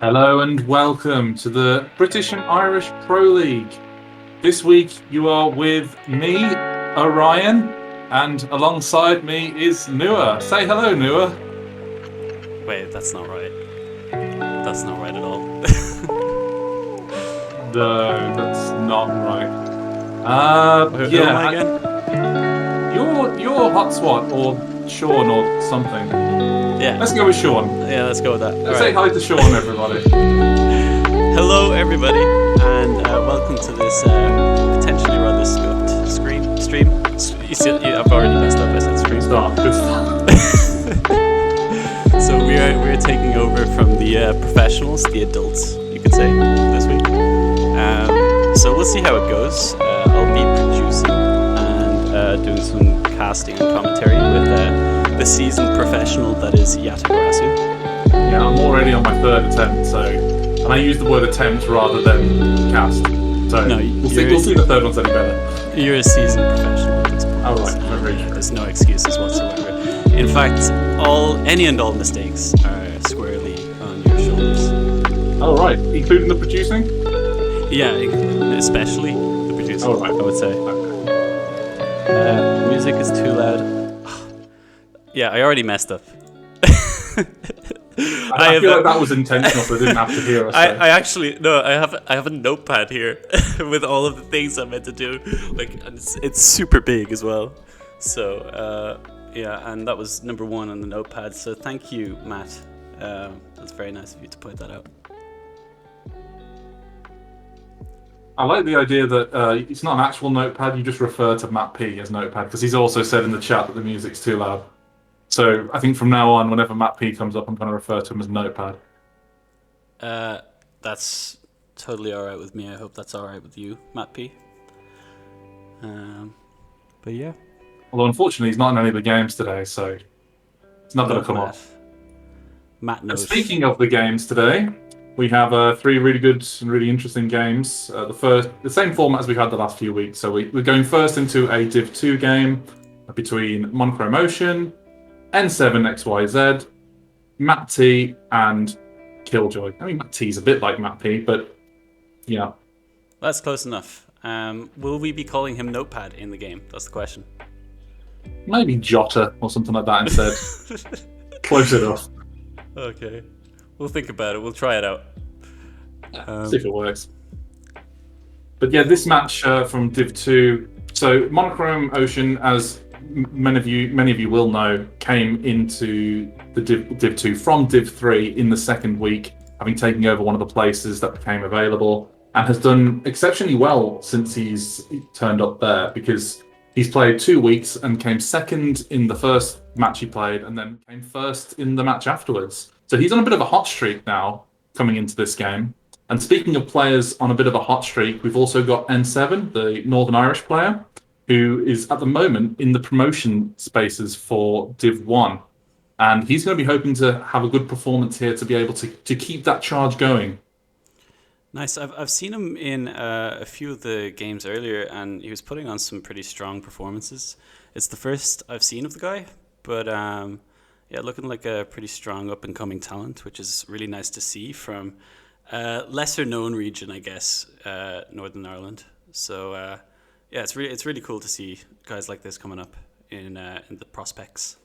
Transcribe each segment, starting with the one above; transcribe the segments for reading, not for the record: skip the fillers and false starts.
Hello and welcome to the British and Irish Pro League. This week you are with me, Orion, and alongside me is Nua. Say hello, Nua. Wait, that's not right. That's not right at all. No, that's not right. Who am I again? You're Hotswat or Sean or something. Yeah. Let's go with Sean. Yeah, let's go with that. Let's say hi to Sean, everybody. Hello, everybody, and welcome to this potentially rather scuffed stream. I've already messed up. I said stream. Good start. So we're taking over from the professionals, the adults, you could say, this week. So we'll see how it goes. I'll be producing and doing some casting and commentary with the seasoned professional that is Yatagarasu. Yeah, I'm already on my third attempt, and I use the word attempt rather than cast. So No, we'll see if the third one's any better. You're a seasoned professional at this point. Oh, right. Very true. There's no excuses whatsoever. In fact, any and all mistakes are squarely on your shoulders. Oh, right. Including the producing? Yeah, especially the producing, Oh, right. I would say. Music is too loud. Yeah, I already messed up. I feel like that was intentional, so I didn't have to hear us. I actually I have a notepad here with all of the things I'm meant to do. And it's super big as well. So yeah, and that was number 1 on the notepad. So thank you, Matt. That's very nice of you to point that out. I like the idea that it's not an actual notepad, you just refer to Matt P as notepad, because he's also said in the chat that the music's too loud. So I think from now on, whenever Matt P comes up, I'm going to refer to him as notepad. That's totally alright with me. I hope that's alright with you, Matt P. But yeah. Although unfortunately, he's not in any of the games today, so it's not going to come up. Matt knows. Speaking of the games today, we have 3 really good and really interesting games. The same format as we had the last few weeks. So we're going first into a Div 2 game between Monochrome Ocean, N7XYZ, Matt T, and vKillJoyy. I mean, Matt T's a bit like Matt P, but yeah. That's close enough. Will we be calling him Notepad in the game? That's the question. Maybe Jotta or something like that instead. Close enough. Okay. We'll think about it. We'll try it out. See if it works. But yeah, this match from Div 2. So Monochrome Ocean, as many of you will know, came into the Div 2 from Div 3 in the second week, having taken over one of the places that became available, and has done exceptionally well since he's turned up there, because he's played 2 weeks and came second in the first match he played, and then came first in the match afterwards. So he's on a bit of a hot streak now coming into this game. And speaking of players on a bit of a hot streak, we've also got N7, the Northern Irish player, who is at the moment in the promotion spaces for Div 1. And he's going to be hoping to have a good performance here to be able to keep that charge going. Nice. I've seen him in a few of the games earlier, and he was putting on some pretty strong performances. It's the first I've seen of the guy, but yeah, looking like a pretty strong up-and-coming talent, which is really nice to see from lesser-known region, I guess, Northern Ireland. So yeah, it's really cool to see guys like this coming up in the prospects.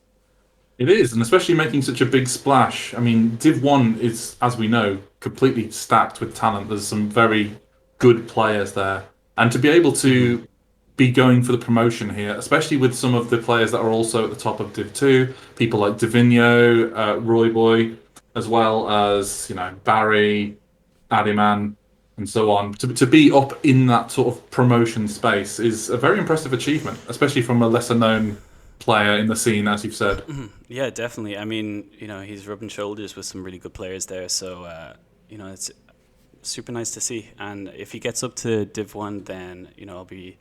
It is, and especially making such a big splash. I mean, Div 1 is, as we know, completely stacked with talent. There's some very good players there. And to be able to be going for the promotion here, especially with some of the players that are also at the top of Div 2, people like Divino, Roy Boy, as well as, Barry, Adiman, and so on. To be up in that sort of promotion space is a very impressive achievement, especially from a lesser-known player in the scene, as you've said. Yeah, definitely. I mean, he's rubbing shoulders with some really good players there, so it's super nice to see. And if he gets up to Div 1, then I'll be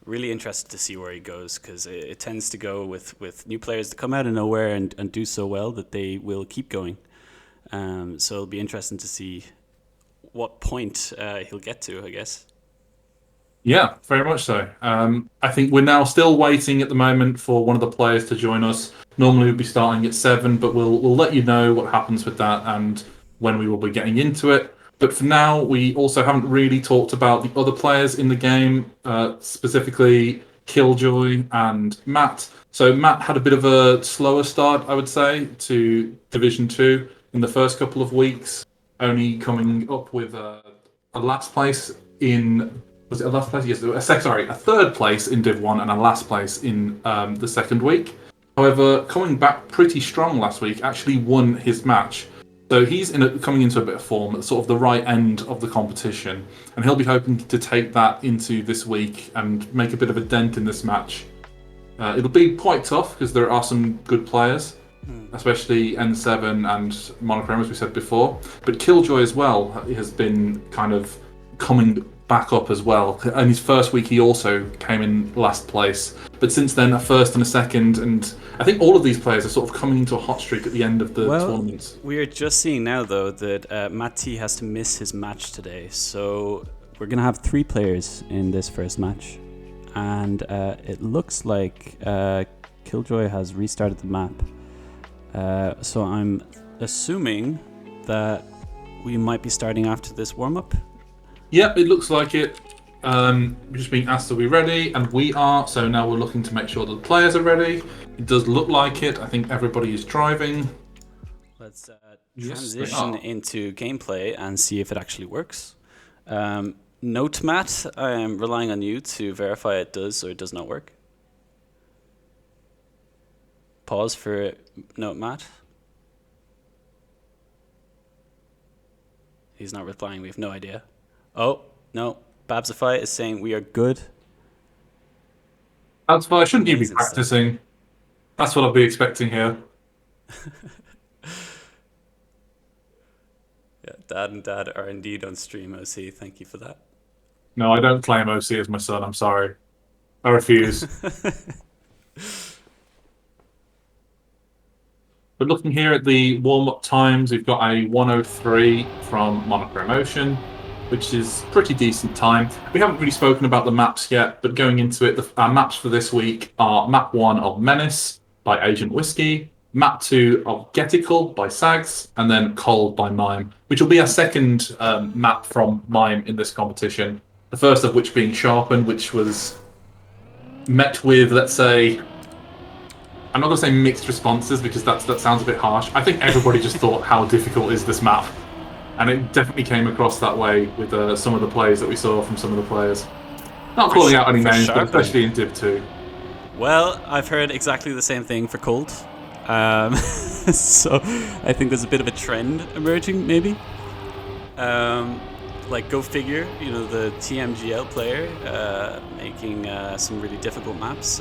really interested to see where he goes, because it tends to go with new players that come out of nowhere and do so well that they will keep going. So it'll be interesting to see what point he'll get to, I guess. Yeah, very much so. I think we're now still waiting at the moment for one of the players to join us. Normally we'd be starting at 7, but we'll let you know what happens with that, and when we will be getting into it. But for now, we also haven't really talked about the other players in the game, specifically Killjoy and Matt. So Matt had a bit of a slower start, I would say, to Division 2 in the first couple of weeks, only coming up with a last place in... Was it a last place? Yes, a third place in Div 1 and a last place in the second week. However, coming back pretty strong last week, actually won his match. So he's coming into a bit of form at sort of the right end of the competition, and he'll be hoping to take that into this week and make a bit of a dent in this match. It'll be quite tough because there are some good players, especially N7 and Monochrome, as we said before. But Killjoy as well has been kind of coming back up as well. In his first week, he also came in last place. But since then, a first and a second, and I think all of these players are sort of coming into a hot streak at the end of the tournament. We are just seeing now, though, that Matt T has to miss his match today. So we're going to have 3 players in this first match. And it looks like Killjoy has restarted the map. So I'm assuming that we might be starting after this warm-up. Yep, it looks like it. We're just being asked, are we ready? And we are. So now we're looking to make sure that the players are ready. It does look like it. I think everybody is driving. Let's transition into gameplay and see if it actually works. Note, Matt, I am relying on you to verify it does or does not work. Pause for Note, Matt. He's not replying. We have no idea. Oh, no. Babsify is saying we are good. Babsify, shouldn't you be practicing? That's what I'll be expecting here. Yeah, Dad and Dad are indeed on stream, OC. Thank you for that. No, I don't claim OC as my son. I'm sorry. I refuse. But looking here at the warm-up times, we've got a 1:03 from Monochrome Ocean, which is pretty decent time. We haven't really spoken about the maps yet, but going into it, our maps for this week are Map 1 of Menace by Agent Whiskey, Map 2 of Getical by Sags, and then Cold by Mime, which will be our second map from Mime in this competition. The first of which being Sharpen, which was met with, let's say, I'm not going to say mixed responses because that sounds a bit harsh. I think everybody just thought, how difficult is this map? And it definitely came across that way with some of the plays that we saw from some of the players. Not calling out any names, but especially in Div 2. Well, I've heard exactly the same thing for Cold. So I think there's a bit of a trend emerging, maybe. Like, go figure, you know, the TMGL player making some really difficult maps.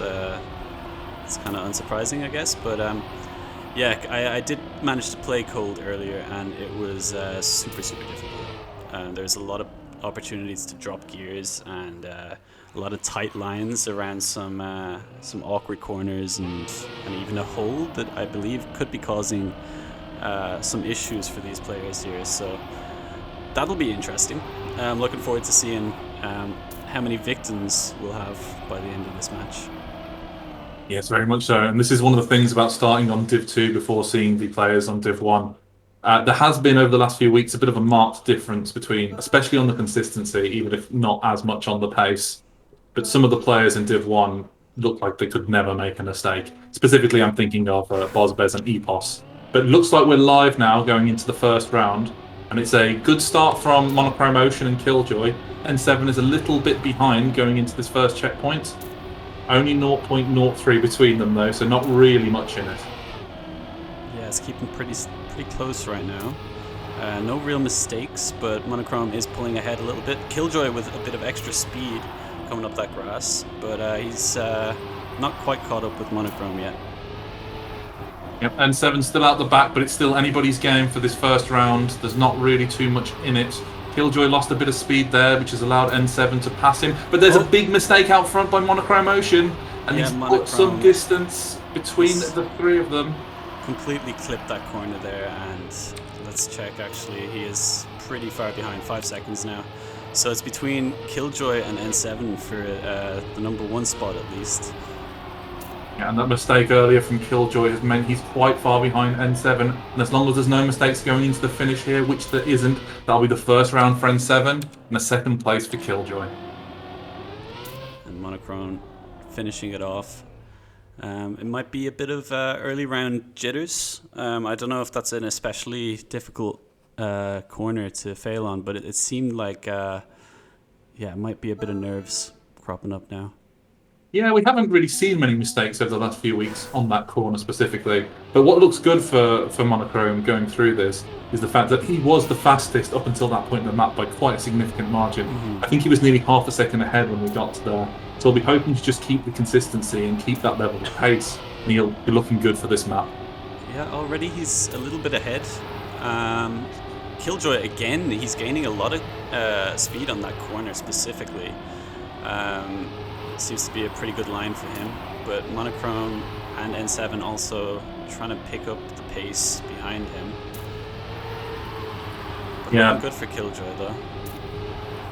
It's kind of unsurprising, I guess, but yeah, I did manage to play Cold earlier, and it was super difficult. There's a lot of opportunities to drop gears and a lot of tight lines around some awkward corners and even a hole that I believe could be causing some issues for these players here. So that'll be interesting. I'm looking forward to seeing how many victims we'll have by the end of this match. Yes, very much so. And this is one of the things about starting on Div 2 before seeing the players on Div 1. There has been, over the last few weeks, a bit of a marked difference between, especially on the consistency, even if not as much on the pace. But some of the players in Div 1 look like they could never make a mistake. Specifically, I'm thinking of Bozbez and Epos. But it looks like we're live now going into the first round. And it's a good start from Monochrome Ocean and Killjoy. N7 is a little bit behind going into this first checkpoint. Only 0.03 between them, though, so not really much in it. Yeah, it's keeping pretty close right now. No real mistakes, but Monochrome is pulling ahead a little bit. Killjoy with a bit of extra speed coming up that grass, but he's not quite caught up with Monochrome yet. Yep, N7's still out the back, but it's still anybody's game for this first round. There's not really too much in it. Killjoy lost a bit of speed there, which has allowed N7 to pass him. But there's a big mistake out front by Monochrome Ocean, and he's put some distance between the three of them. Completely clipped that corner there, and let's check, actually. He is pretty far behind, 5 seconds now. So it's between Killjoy and N7 for the #1 spot, at least. And that mistake earlier from killJoyy has meant he's quite far behind N7. And as long as there's no mistakes going into the finish here, which there isn't, that'll be the first round for N7 and a second place for killJoyy. And Monochrome finishing it off. It might be a bit of early round jitters. I don't know if that's an especially difficult corner to fail on, but it seemed like, it might be a bit of nerves cropping up now. Yeah, we haven't really seen many mistakes over the last few weeks on that corner specifically. But what looks good for Monochrome going through this is the fact that he was the fastest up until that point in the map by quite a significant margin. I think he was nearly half a second ahead when we got to there. So I'll be hoping to just keep the consistency and keep that level of pace. And he'll be looking good for this map. Yeah, already he's a little bit ahead. killJoyy again, he's gaining a lot of speed on that corner specifically. Seems to be a pretty good line for him, but Monochrome and N7 also trying to pick up the pace behind him. But yeah, good for killJoyy though.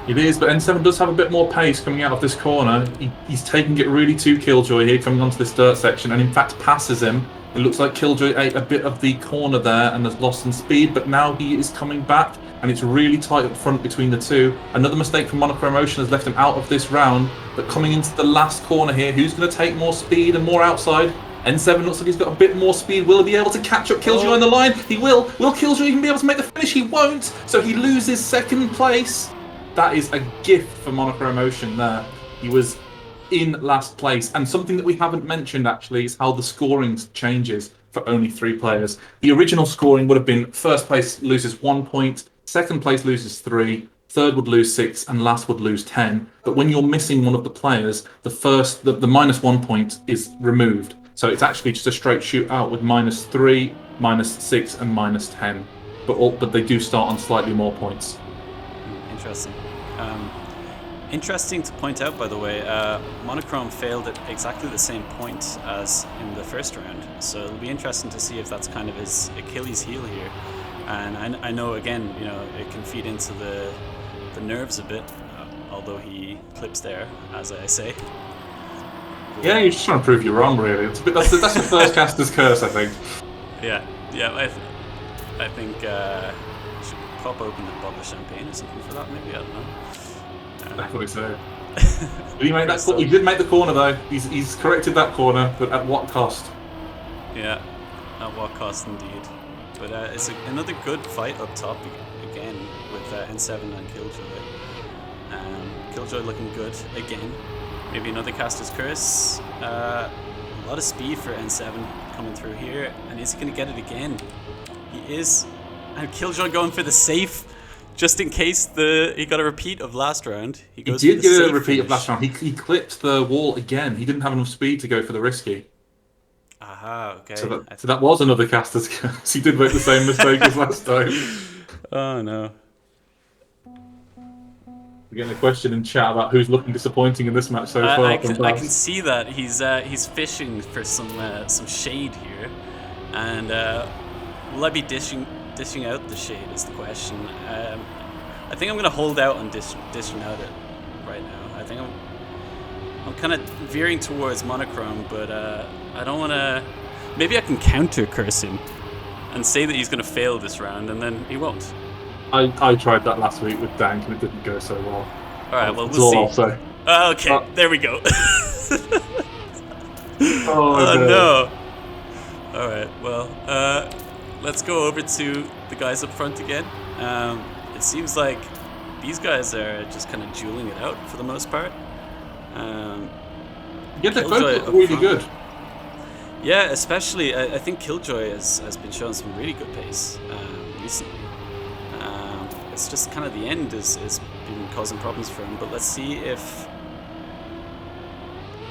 It is, but N7 does have a bit more pace coming out of this corner. He's taking it really to killJoyy here, coming onto this dirt section, and in fact passes him. It looks like killJoyy ate a bit of the corner there and has lost some speed, but now he is coming back, and it's really tight up front between the two. Another mistake from Monochrome Ocean has left him out of this round, but coming into the last corner here, who's going to take more speed and more outside? N7 looks like he's got a bit more speed. Will he be able to catch up killJoyy on the line? He will. Will killJoyy even be able to make the finish? He won't. So he loses second place. That is a gift for Monochrome Ocean there. He was in last place. And something that we haven't mentioned actually is how the scoring changes for only 3 players. The original scoring would have been first place loses 1 point, second place loses 3, third would lose 6, and last would lose 10. But when you're missing one of the players, the minus 1 point is removed. So it's actually just a straight shootout with -3, -6, and -10. But they do start on slightly more points. Interesting. Interesting to point out, by the way, Monochrome failed at exactly the same point as in the first round. So it'll be interesting to see if that's kind of his Achilles heel here. And I know, again, it can feed into the nerves a bit, although he clips there, as I say. Yeah, you're just trying to prove you're wrong, really. That's the first caster's curse, I think. Yeah, I think you should pop open a bottle of champagne or something for that, maybe, I don't know. Definitely so. Did he make that? He did make the corner, though. He's corrected that corner, but at what cost? Yeah, at what cost, indeed. But it's another good fight up top again with N7 and killJoyy. killJoyy looking good again. Maybe another caster's curse. A lot of speed for N7 coming through here, and is he going to get it again? He is, and killJoyy going for the safe, just in case he got a repeat of last round. He did get a repeat of last round. He clipped the wall again. He didn't have enough speed to go for the risky. Aha, okay. So that was another caster's curse. He did make the same mistake as last time. Oh no. We're getting a question in chat about who's looking disappointing in this match so far. I can see that he's fishing for some shade here, and will I be dishing out the shade is the question. I think I'm gonna hold out on dishing out it right now. I think I'm kind of veering towards Monochrome, but I don't want to. Maybe I can counter curse him and say that he's gonna fail this round, and then he won't. I tried that last week with Dank and it didn't go so well. Alright, well, we'll see. Okay, there we go. Oh no. Alright, well, let's go over to the guys up front again. It seems like these guys are just kind of dueling it out for the most part. Yeah, they both look really good. Yeah, especially, I think killJoyy has been showing some really good pace recently. It's just kind of the end is been causing problems for him, but let's see if...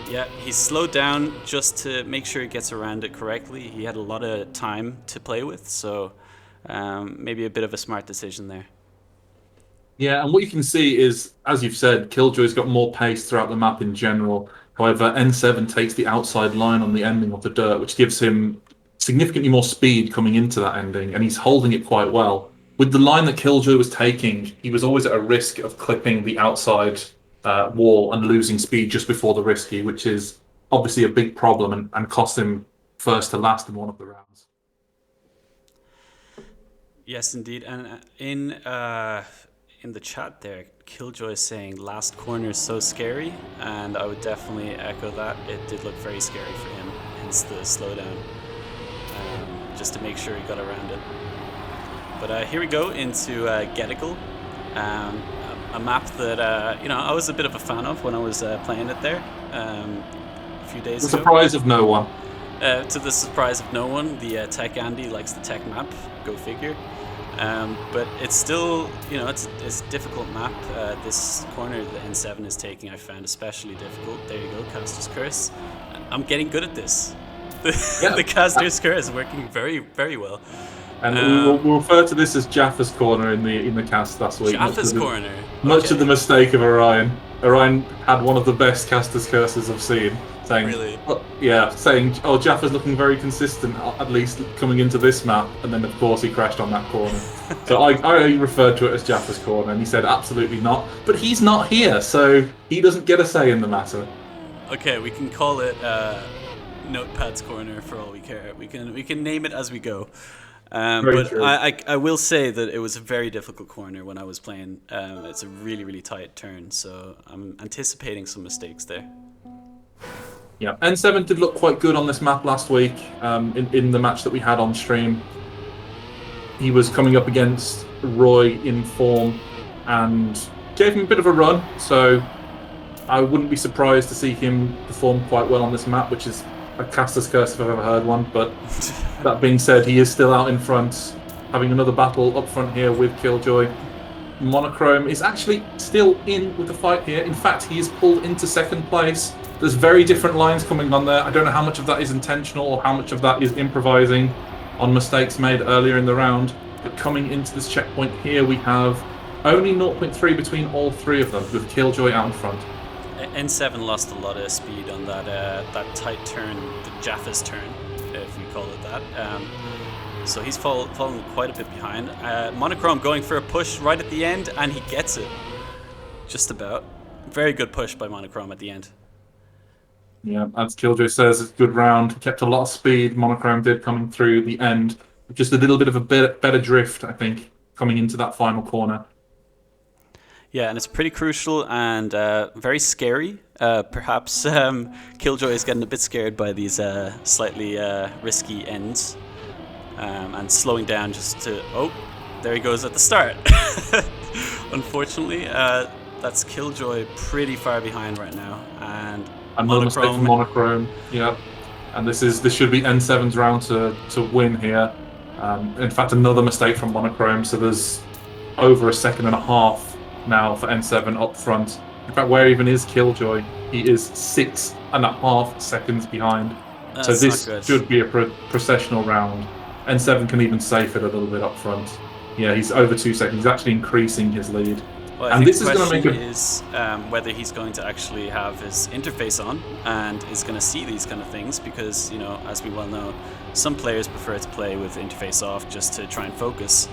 Yeah, he's slowed down just to make sure he gets around it correctly. He had a lot of time to play with, so maybe a bit of a smart decision there. Yeah, and what you can see is, as you've said, killJoy's got more pace throughout the map in general. However, N7 takes the outside line on the ending of the dirt, which gives him significantly more speed coming into that ending, and he's holding it quite well. With the line that killJoyy was taking, he was always at a risk of clipping the outside wall and losing speed just before the risky, which is obviously a big problem and cost him first to last in one of the rounds. Yes, indeed. And in the chat there, Killjoy is saying last corner is so scary, and I would definitely echo that. It did look very scary for him, hence the slowdown, just to make sure he got around it. But here we go into Getical, a map that I was a bit of a fan of when I was playing it there a few days ago. The surprise of no one. To the surprise of no one, the Tech Andy likes the Tech map. Go figure. But it's still, it's a difficult map. This corner that N7 is taking, I found especially difficult. There you go, Caster's Curse. I'm getting good at this. The Caster's Curse is working very, very well. And we'll refer to this as Jaffa's Corner in the cast last week. Jaffa's Corner. Much Okay. to the mistake of Orion. Orion had one of the best Caster's Curses I've seen. Saying, Really? saying, oh, Jaffa's looking very consistent, at least coming into this map, and then of course he crashed on that corner. So I referred to it as Jaffa's Corner, and he said absolutely not. But he's not here, so he doesn't get a say in the matter. Okay, we can call it Notepad's Corner for all we care. We can name it as we go. But true. I will say that it was a very difficult corner when I was playing. It's a really, really tight turn, so I'm anticipating some mistakes there. Yeah, N7 did look quite good on this map last week in the match that we had on stream. He was coming up against Roy in form and gave him a bit of a run, so I wouldn't be surprised to see him perform quite well on this map, which is a Caster's Curse if I've ever heard one. But that being said, he is still out in front, having another battle up front here with Killjoy. Monochrome is actually still in with the fight here. In fact, he is pulled into second place. There's very different lines coming on there. I don't know how much of that is intentional or how much of that is improvising on mistakes made earlier in the round. But coming into this checkpoint here, we have only 0.3 between all three of them, with Killjoy out in front. N7 lost a lot of speed on that tight turn, the Jaffa's turn, if we call it that. So he's fallen quite a bit behind. Monochrome going for a push right at the end, and he gets it. Just about. Very good push by Monochrome at the end. Yeah, as Killjoy says, it's a good round. Kept a lot of speed. Monochrome did coming through the end. Just a little bit of a better drift, I think, coming into that final corner. Yeah, and it's pretty crucial and very scary. Perhaps Killjoy is getting a bit scared by these slightly risky ends and slowing down just to... Oh, there he goes at the start. Unfortunately, that's Killjoy pretty far behind right now. And another mistake from Monochrome. Yeah, and this should be N7's round to win here. In fact, another mistake from Monochrome. So there's over a second and a half now for N7 up front. In fact, where even is Killjoy? He is 6.5 seconds behind. So this should be a processional round. N7 can even safe it a little bit up front. Yeah, he's over 2 seconds. He's actually increasing his lead. Well, I think the question is whether he's going to actually have his interface on and is going to see these kind of things, because, as we well know, some players prefer to play with interface off just to try and focus.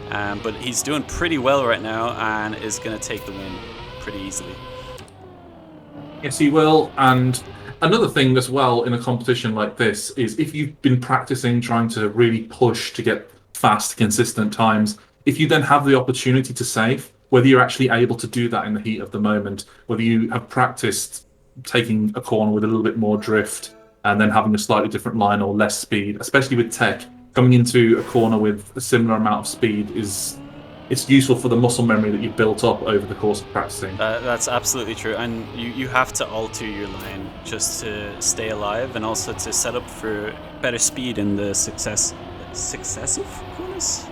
But he's doing pretty well right now and is going to take the win pretty easily. Yes, he will. And another thing as well in a competition like this is if you've been practicing trying to really push to get fast, consistent times, if you then have the opportunity to save, whether you're actually able to do that in the heat of the moment, whether you have practiced taking a corner with a little bit more drift and then having a slightly different line or less speed, especially with tech, coming into a corner with a similar amount of speed it's useful for the muscle memory that you've built up over the course of practicing. That's absolutely true, and you have to alter your line just to stay alive and also to set up for better speed in the successive corners?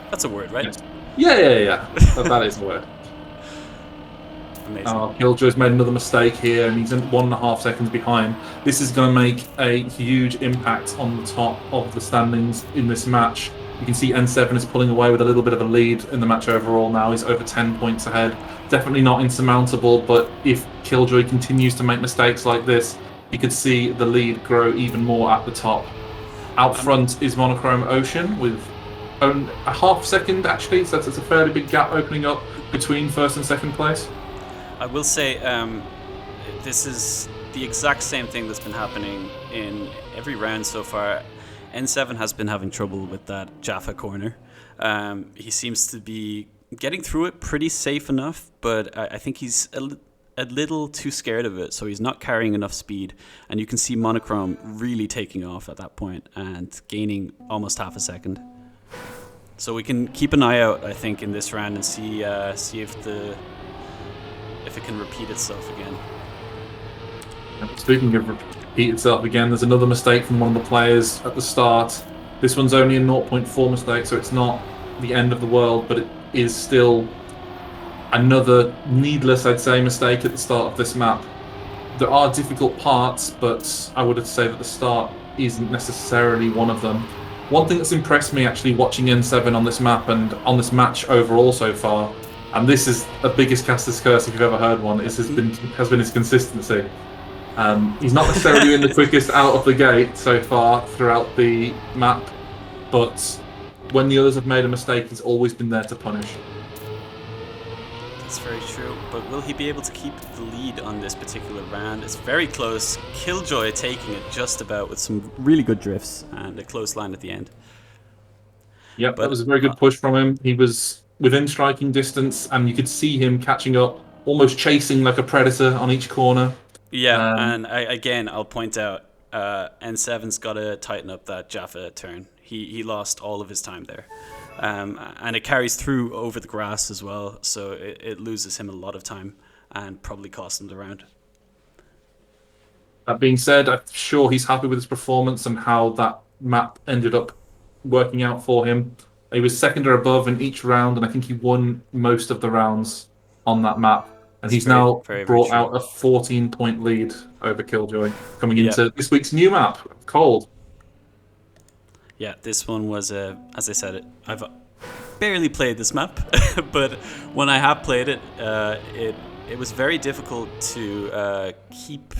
That's a word, right? Yes. Yeah. That is the word. Amazing. Killjoy's made another mistake here, and he's 1.5 seconds behind. This is going to make a huge impact on the top of the standings in this match. You can see N7 is pulling away with a little bit of a lead in the match overall now. He's over 10 points ahead. Definitely not insurmountable, but if Killjoy continues to make mistakes like this, you could see the lead grow even more at the top. Out front is Monochrome Ocean with a half second, actually, so it's a fairly big gap opening up between first and second place. I will say this is the exact same thing that's been happening in every round so far. N7 has been having trouble with that Jaffa corner. He seems to be getting through it pretty safe enough, but I think he's a little too scared of it, so he's not carrying enough speed. And you can see Monochrome really taking off at that point and gaining almost half a second. So we can keep an eye out, I think, in this round and see if it can repeat itself again. Speaking of repeat itself again, there's another mistake from one of the players at the start. This one's only a 0.4 mistake, so it's not the end of the world, but it is still another needless, I'd say, mistake at the start of this map. There are difficult parts, but I would say that the start isn't necessarily one of them. One thing that's impressed me actually watching N7 on this map and on this match overall so far, and this is the biggest caster's curse if you've ever heard one, has been his consistency. He's not necessarily been the quickest out of the gate so far throughout the map, but when the others have made a mistake, he's always been there to punish. That's very true, but will he be able to keep the lead on this particular round? It's very close. Killjoy taking it just about with some really good drifts and a close line at the end. Yep, that was a very good push from him. He was within striking distance, and you could see him catching up, almost chasing like a predator on each corner. Yeah, and I'll point out, N7's got to tighten up that Jaffa turn. He lost all of his time there. And it carries through over the grass as well, so it loses him a lot of time and probably costs him the round. That being said, I'm sure he's happy with his performance and how that map ended up working out for him. He was second or above in each round, and I think he won most of the rounds on that map. And he's now brought out a 14-point lead over Killjoy coming into this week's new map, Cold. Yeah, this one was, as I said, I've barely played this map, but when I have played it, it was very difficult to keep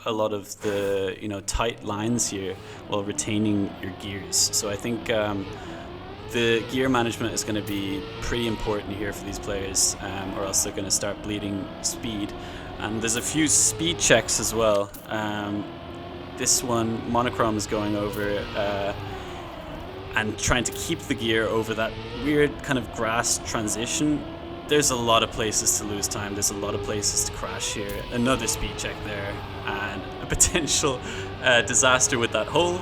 a lot of the tight lines here while retaining your gears. So I think the gear management is going to be pretty important here for these players, or else they're going to start bleeding speed. And there's a few speed checks as well. This one, Monochrome is going over and trying to keep the gear over that weird kind of grass transition. There's a lot of places to lose time. There's a lot of places to crash here. Another speed check there, and a potential disaster with that hole.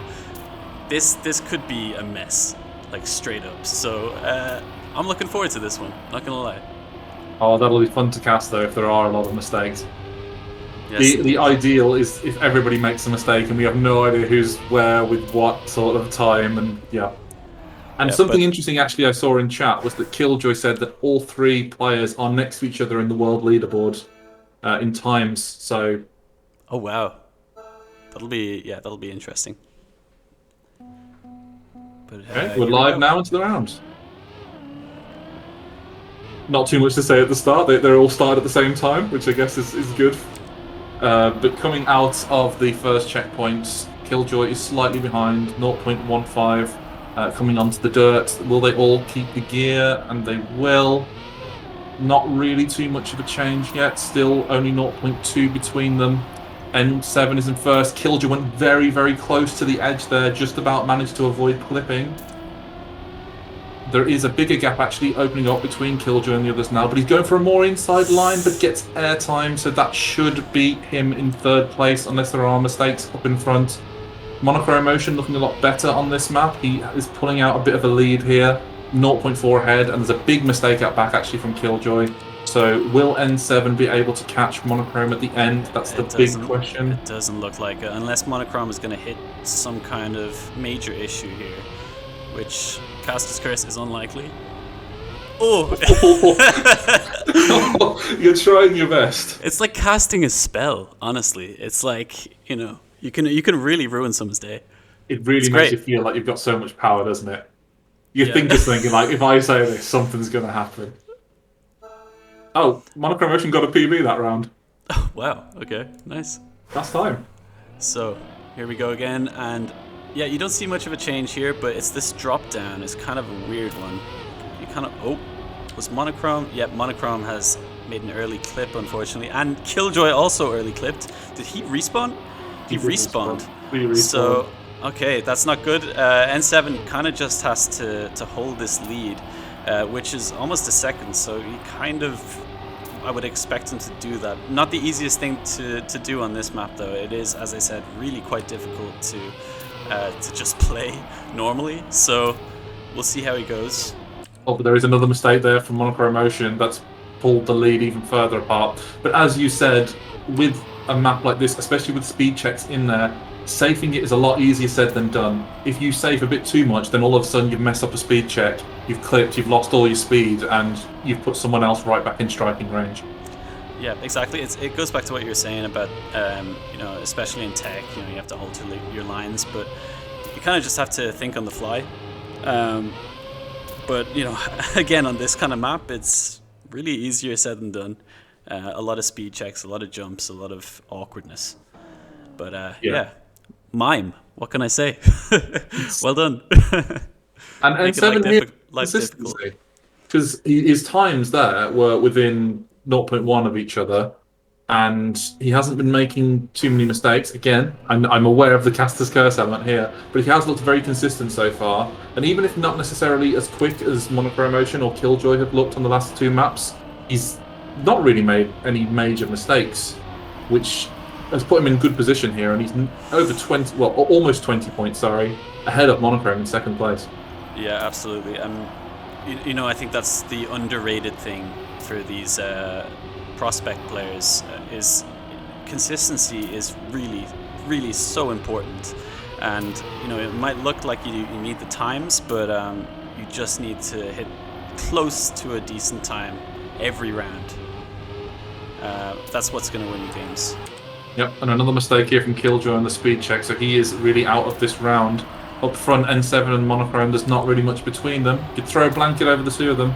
This could be a mess, like straight up. So I'm looking forward to this one, not gonna lie. Oh, that'll be fun to cast though if there are a lot of mistakes. Yes. The ideal is if everybody makes a mistake and we have no idea who's where with what sort of time, and something interesting actually I saw in chat was that Killjoy said that all three players are next to each other in the world leaderboard in times. So, oh wow, that'll be interesting. But okay, we're live now into the round. Not too much to say at the start. They all start at the same time, which I guess is good. But coming out of the first checkpoint, Killjoy is slightly behind, 0.15, coming onto the dirt. Will they all keep the gear? And they will. Not really too much of a change yet. Still only 0.2 between them. N7 is in first. Killjoy went very, very close to the edge there, just about managed to avoid clipping. There is a bigger gap actually opening up between Killjoy and the others now, but he's going for a more inside line, but gets airtime, so that should beat him in third place, unless there are mistakes up in front. Monochrome Motion looking a lot better on this map. He is pulling out a bit of a lead here, 0.4 ahead, and there's a big mistake out back actually from Killjoy. So will N7 be able to catch Monochrome at the end? That's the big question. It doesn't look like it, unless Monochrome is going to hit some kind of major issue here, which Caster's Curse is unlikely. Oh! You're trying your best. It's like casting a spell, honestly. It's like, you can really ruin someone's day. It really makes you feel like you've got so much power, doesn't it? You're thinking like, if I say this, something's going to happen. Oh, Monochrome Motion got a PB that round. Oh, wow. Okay, nice. That's time. So, here we go again, and yeah, you don't see much of a change here, but it's this drop down is kind of a weird one. You kind of, was Monochrome? Yeah, Monochrome has made an early clip, unfortunately. And Killjoy also early clipped. Did he respawn? He respawned. So, okay, that's not good. N7 kind of just has to hold this lead, which is almost a second. So he kind of, I would expect him to do that. Not the easiest thing to do on this map, though. It is, as I said, really quite difficult to just play normally. So we'll see how he goes. Oh, but there is another mistake there from Monochrome Ocean that's pulled the lead even further apart. But as you said, with a map like this, especially with speed checks in there, safing it is a lot easier said than done. If you save a bit too much, then all of a sudden you've messed up a speed check, you've clipped, you've lost all your speed, and you've put someone else right back in striking range. Yeah, exactly. It goes back to what you were saying about, especially in tech, you have to alter your lines, but you kind of just have to think on the fly. But, again, on this kind of map, it's really easier said than done. A lot of speed checks, a lot of jumps, a lot of awkwardness. But, yeah. Mime. What can I say? Well done. And N7 here, consistency. Because his times there were within 0.1 of each other, and he hasn't been making too many mistakes. Again, I'm aware of the caster's curse element here, but he has looked very consistent so far. And even if not necessarily as quick as Monochrome Ocean or Killjoy have looked on the last two maps, he's not really made any major mistakes, which has put him in good position here. And he's over 20, well, almost 20 points, ahead of Monochrome in second place. Yeah, absolutely. I think that's the underrated thing for these prospect players is consistency is really, really so important. And it might look like you need the times, but you just need to hit close to a decent time every round. That's what's going to win you games. Yep, and another mistake here from Killjoy on the speed check, so he is really out of this round. Up front, N7 and Monochrome, there's not really much between them. You could throw a blanket over the two of them.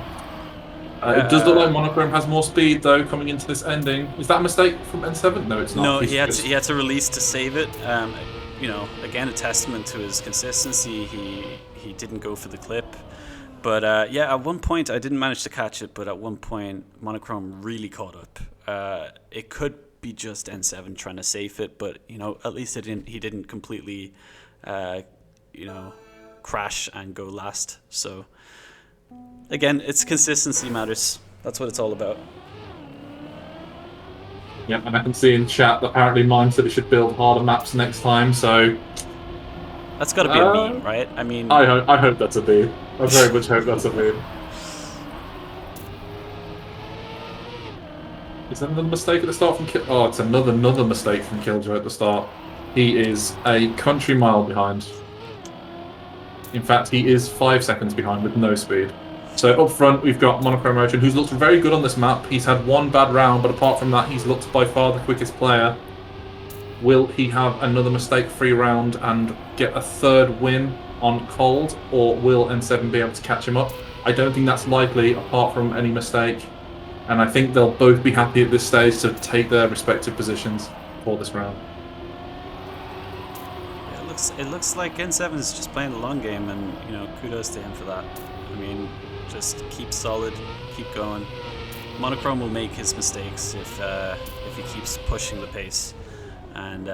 It does look like Monochrome has more speed, though, coming into this ending. Is that a mistake from N7? No, it's not. No, he had to release to save it. Again, a testament to his consistency. He didn't go for the clip. But, at one point, I didn't manage to catch it, but at one point, Monochrome really caught up. It could be just N7 trying to save it, but, at least he didn't completely, crash and go last. So... Again, it's consistency matters. That's what it's all about. Yeah, and I can see in chat that apparently Mime said it should build harder maps next time, so... That's got to be a meme, right? I mean... I hope that's a meme. I very much hope that's a meme. Is that another mistake at the start from Killjoy? Oh, it's another mistake from Killjoy at the start. He is a country mile behind. In fact, he is 5 seconds behind with no speed. So up front, we've got Monochrome Ocean, who's looked very good on this map. He's had one bad round, but apart from that, he's looked by far the quickest player. Will he have another mistake-free round and get a third win on cold, or will N7 be able to catch him up? I don't think that's likely, apart from any mistake. And I think they'll both be happy at this stage to take their respective positions for this round. It looks like N7 is just playing the long game, and kudos to him for that. I mean, just keep solid, keep going. Monochrome will make his mistakes if he keeps pushing the pace, and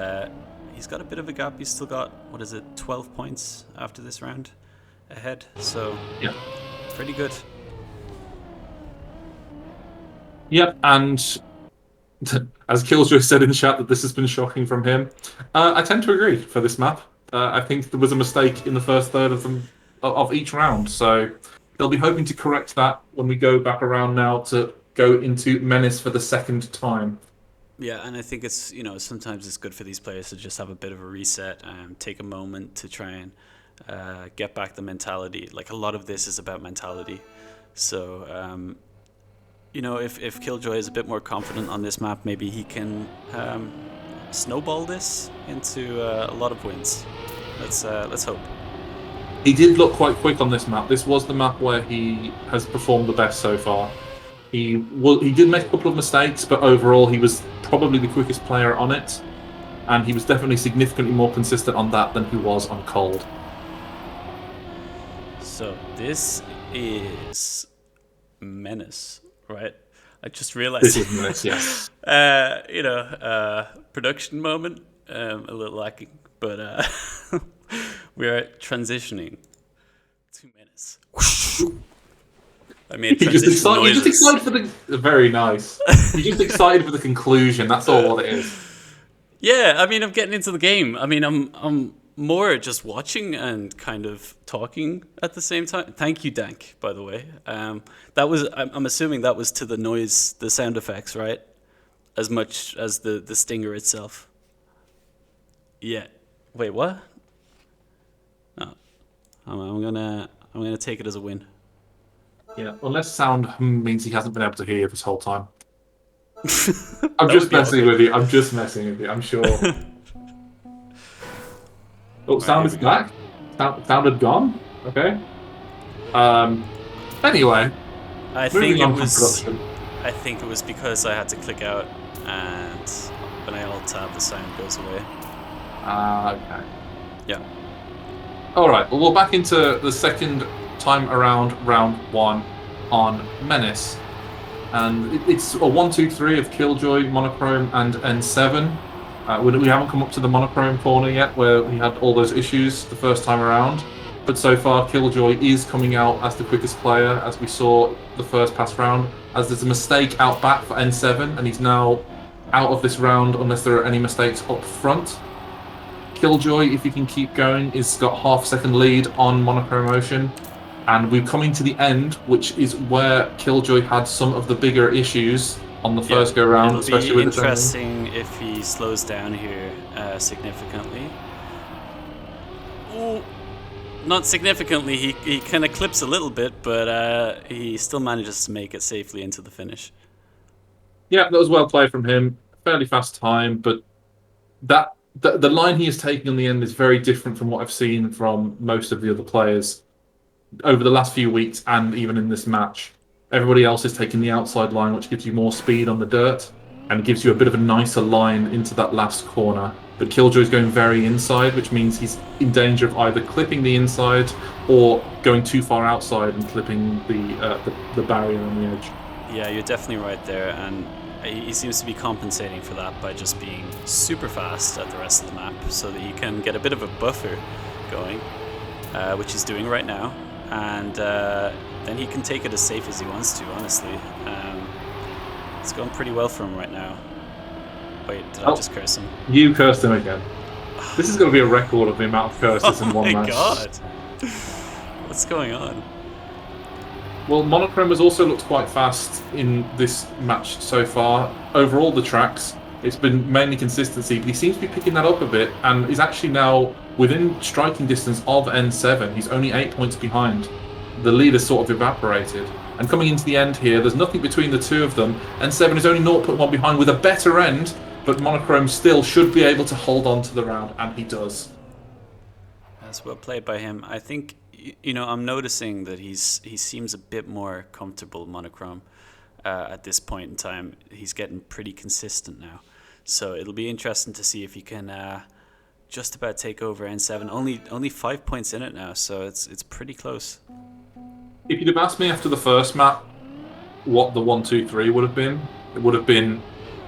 he's got a bit of a gap. He's still got 12 points after this round ahead. So yeah, pretty good. Yep, and as Killjoy said in the chat that this has been shocking from him, I tend to agree for this map. I think there was a mistake in the first third of each round, so they'll be hoping to correct that when we go back around now to go into Menace for the second time. Yeah, and I think it's sometimes it's good for these players to just have a bit of a reset and take a moment to try and get back the mentality. Like, a lot of this is about mentality. So if Killjoy is a bit more confident on this map, maybe he can snowball this into a lot of wins. Let's hope. He did look quite quick on this map. This was the map where he has performed the best so far. He did make a couple of mistakes, but overall he was probably the quickest player on it, and he was definitely significantly more consistent on that than he was on cold. So this is Menace, right? I just realized. This is nice, yes. Production moment, a little lacking, but we are transitioning. 2 minutes. I made You're just transition excited. You're just noises. excited for the. Very nice. You're just excited for the conclusion. That's all what it is. Yeah, I mean, I'm getting into the game. I mean, I'm more just watching and kind of talking at the same time. Thank you, Dank, by the way. That was, I'm assuming that was to the noise, the sound effects, right? As much as the stinger itself. Yeah. Wait, what? Oh, I'm gonna take it as a win. Yeah, unless sound means he hasn't been able to hear you this whole time. I'm That just would be messing awkward. with you. I'm just messing with you. I'm sure. Oh, Right, sound here is we go. back. Sound had gone. Okay. Anyway, I moving think it on from was. production. I think it was because I had to click out, and when I alt tab, the sound goes away. Okay. Yeah. All right. Well, we're back into the second time around round 1 on Menace, and it's a 1-2-3 of Killjoy, Monochrome, and N7. We haven't come up to the Monochrome corner yet, where we had all those issues the first time around. But so far, Killjoy is coming out as the quickest player, as we saw the first pass round. As there's a mistake out back for N7, and he's now out of this round unless there are any mistakes up front. Killjoy, if he can keep going, is got half-second lead on Monochrome Ocean. And we're coming to the end, which is where Killjoy had some of the bigger issues on the first go-round, It'll especially be with the interesting if he slows down here significantly. Ooh, not significantly. He kind of clips a little bit, but he still manages to make it safely into the finish. Yeah, that was well played from him. Fairly fast time, but the line he is taking in the end is very different from what I've seen from most of the other players over the last few weeks and even in this match. Everybody else is taking the outside line, which gives you more speed on the dirt and gives you a bit of a nicer line into that last corner. But Killjoy is going very inside, which means he's in danger of either clipping the inside or going too far outside and clipping the barrier on the edge. Yeah, you're definitely right there, and he seems to be compensating for that by just being super fast at the rest of the map, so that he can get a bit of a buffer going, which he's doing right now, and then he can take it as safe as he wants to, honestly. It's going pretty well for him right now. Wait, did I just curse him? You cursed him again. This is going to be a record of the amount of curses in one match. Oh my god! What's going on? Well, Monochrome has also looked quite fast in this match so far. Overall, the tracks, it's been mainly consistency, but he seems to be picking that up a bit and is actually now within striking distance of N7. He's only 8 points behind. The lead has sort of evaporated. And coming into the end here, there's nothing between the two of them. N7 is only 0.1 behind with a better end, but Monochrome still should be able to hold on to the round, and he does. That's well played by him. I think, I'm noticing that he seems a bit more comfortable, Monochrome, at this point in time. He's getting pretty consistent now. So it'll be interesting to see if he can just about take over N7. Only 5 points in it now, so it's pretty close. If you'd have asked me after the first map what the 1-2-3 would have been, it would have been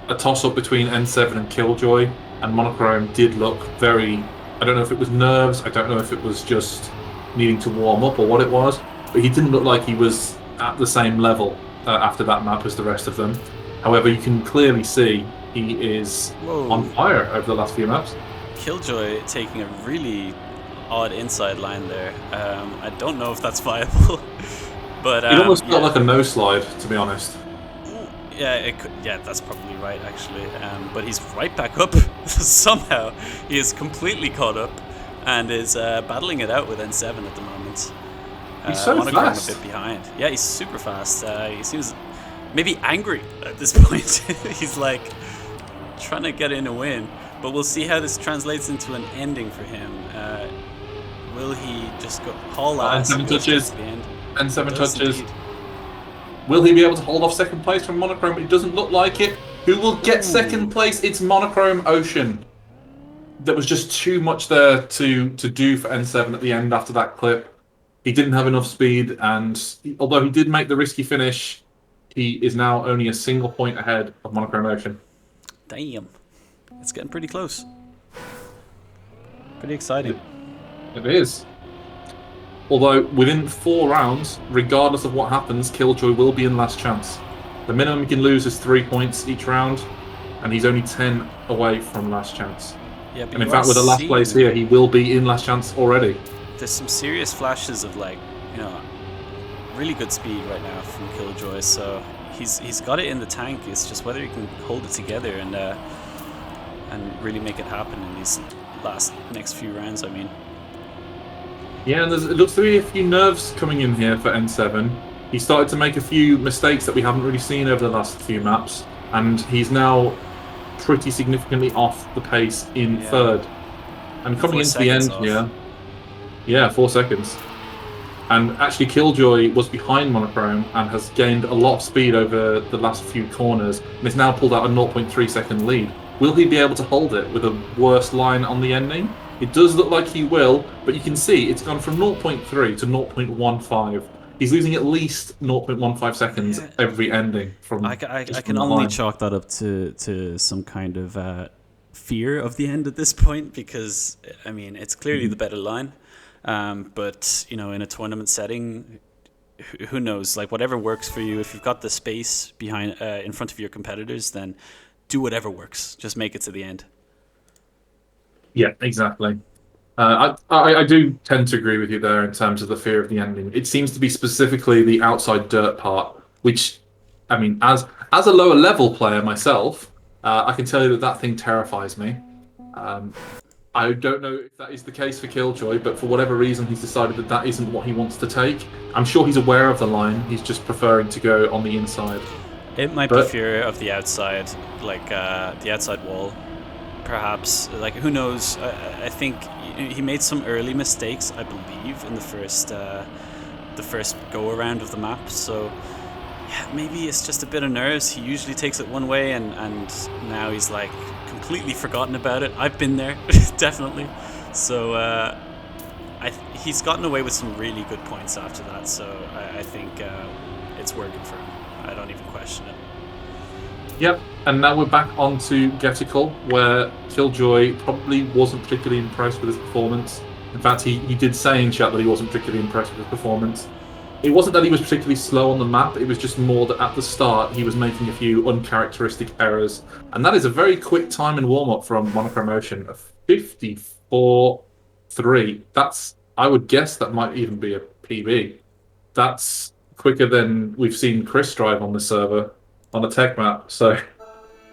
a toss-up between N7 and Killjoy, and Monochrome did look very... I don't know if it was nerves, I don't know if it was just needing to warm up or what it was, but he didn't look like he was at the same level after that map as the rest of them. However, you can clearly see he is on fire over the last few maps. Killjoy taking a really odd inside line there. I don't know if that's viable, but it almost felt like a no slide, to be honest. Yeah, it could, yeah, that's probably right, actually. But he's right back up somehow. He is completely caught up and is battling it out with N7 at the moment. He's so fast. A bit behind. Yeah, he's super fast. He seems maybe angry at this point. He's like trying to get in a win. But we'll see how this translates into an ending for him. Will he just go haul ass? N7 touches. N7 touches. Indeed. Will he be able to hold off second place from Monochrome? It doesn't look like it. Who will get second place? It's Monochrome Ocean. There was just too much there to do for N7 at the end after that clip. He didn't have enough speed, and although he did make the risky finish, he is now only a single point ahead of Monochrome Ocean. Damn. It's getting pretty close. Pretty exciting. It is. Although, within 4 rounds, regardless of what happens, Killjoy will be in last chance. The minimum he can lose is 3 points each round, and he's only 10 away from last chance. Yeah, but and in fact, with the last place here, he will be in last chance already. There's some serious flashes of, like, you know, really good speed right now from Killjoy, so he's got it in the tank. It's just whether he can hold it together and really make it happen in these next few rounds, I mean. Yeah, and it looks to be a few nerves coming in here for N7. He started to make a few mistakes that we haven't really seen over the last few maps, and he's now pretty significantly off the pace in third. And coming into the end here, yeah, 4 seconds. And actually, Killjoy was behind Monochrome and has gained a lot of speed over the last few corners, and has now pulled out a 0.3 second lead. Will he be able to hold it with a worse line on the ending? It does look like he will, but you can see it's gone from 0.3 to 0.15. He's losing at least 0.15 seconds every ending. I can only chalk that up to some kind of fear of the end at this point, because, I mean, it's clearly the better line. But, you know, in a tournament setting, who knows? Like, whatever works for you. If you've got the space behind in front of your competitors, then do whatever works. Just make it to the end. Yeah, exactly. I do tend to agree with you there in terms of the fear of the ending. It seems to be specifically the outside dirt part, which, I mean, as a lower level player myself, I can tell you that thing terrifies me. I don't know if that is the case for Killjoy, but for whatever reason, he's decided that that isn't what he wants to take. I'm sure he's aware of the line. He's just preferring to go on the inside. It might be fear of the outside, like the outside wall. Perhaps, like, who knows? I think he made some early mistakes, I believe, in the first go around of the map. So yeah, maybe it's just a bit of nerves. He usually takes it one way, and now he's like completely forgotten about it. I've been there, definitely. So he's gotten away with some really good points after that. So I think it's working for him. I don't even question it. Yep, and now we're back onto Getical, where Killjoy probably wasn't particularly impressed with his performance. In fact, he did say in chat that he wasn't particularly impressed with his performance. It wasn't that he was particularly slow on the map, it was just more that at the start he was making a few uncharacteristic errors. And that is a very quick time in warm-up from Monochrome Ocean of 54.3. That's, I would guess that might even be a PB. That's quicker than we've seen Chris drive on the server on a tech map, so